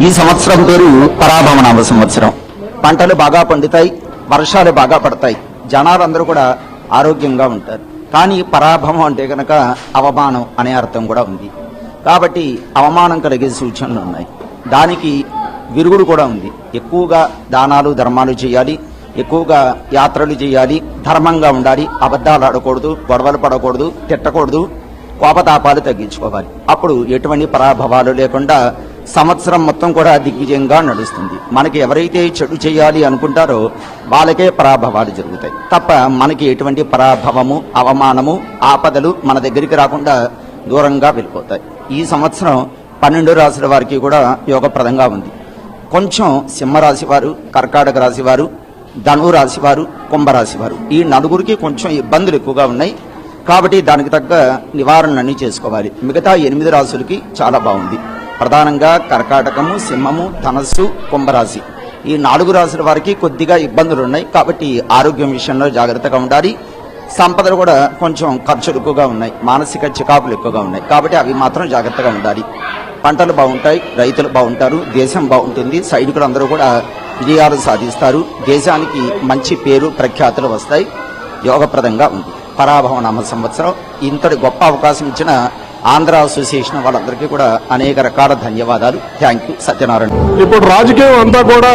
ఈ సంవత్సరం పేరు పరాభవనామ సంవత్సరం. పంటలు బాగా పండుతాయి, వర్షాలు బాగా పడతాయి, జనాలందరూ కూడా ఆరోగ్యంగా ఉంటారు. కానీ పరాభవం అంటే కనుక అవమానం అనే అర్థం కూడా ఉంది. కాబట్టి అవమానం కలిగే సూచనలు ఉన్నాయి. దానికి విరుగుడు కూడా ఉంది. ఎక్కువగా దానాలు ధర్మాలు చేయాలి, ఎక్కువగా యాత్రలు చేయాలి, ధర్మంగా ఉండాలి, అబద్ధాలు ఆడకూడదు, గొడవలు పడకూడదు, తిట్టకూడదు, కోపతాపాలు తగ్గించుకోవాలి. అప్పుడు ఎటువంటి పరాభవాలు లేకుండా సంవత్సరం మొత్తం కూడా దిగ్విజయంగా నడుస్తుంది. మనకి ఎవరైతే చెడు చేయాలి అనుకుంటారో వాళ్ళకే పరాభవాలు జరుగుతాయి తప్ప మనకి ఎటువంటి పరాభవము, అవమానము, ఆపదలు మన దగ్గరికి రాకుండా దూరంగా వెళ్ళిపోతాయి. ఈ సంవత్సరం 12 రాశుల వారికి కూడా యోగప్రదంగా ఉంది. కొంచెం సింహరాశి వారు, కర్కాటక రాశి వారు, ధను రాశి వారు, కుంభరాశి వారు, ఈ నలుగురికి కొంచెం ఇబ్బందులు ఎక్కువగా ఉన్నాయి. కాబట్టి దానికి తగ్గ నివారణలన్నీ చేసుకోవాలి. మిగతా 8 రాశులకి చాలా బాగుంది. ప్రధానంగా కర్కాటకము, సింహము, ధనస్సు, కుంభరాశి, ఈ 4 రాశుల వారికి కొద్దిగా ఇబ్బందులు ఉన్నాయి. కాబట్టి ఆరోగ్యం విషయంలో జాగ్రత్తగా ఉండాలి. సంపదలు కూడా కొంచెం ఖర్చులు ఎక్కువగా ఉన్నాయి, మానసిక చికాకులు ఎక్కువగా ఉన్నాయి. కాబట్టి అవి మాత్రం జాగ్రత్తగా ఉండాలి. పంటలు బాగుంటాయి, రైతులు బాగుంటారు, దేశం బాగుంటుంది, సైనికులు అందరూ కూడా విజయాలు సాధిస్తారు, దేశానికి మంచి పేరు ప్రఖ్యాతులు వస్తాయి. యోగప్రదంగా ఉంది. పరాభవనామ సంవత్సరం. ఇంతటి గొప్ప అవకాశం ఇచ్చిన ఆంధ్ర అసోసియేషన్ వాళ్ళందరికీ కూడా అనేక రకాల ధన్యవాదాలు. Thank you. సత్యనారాయణ. ఇప్పుడు రాజకీయం అంతా కూడా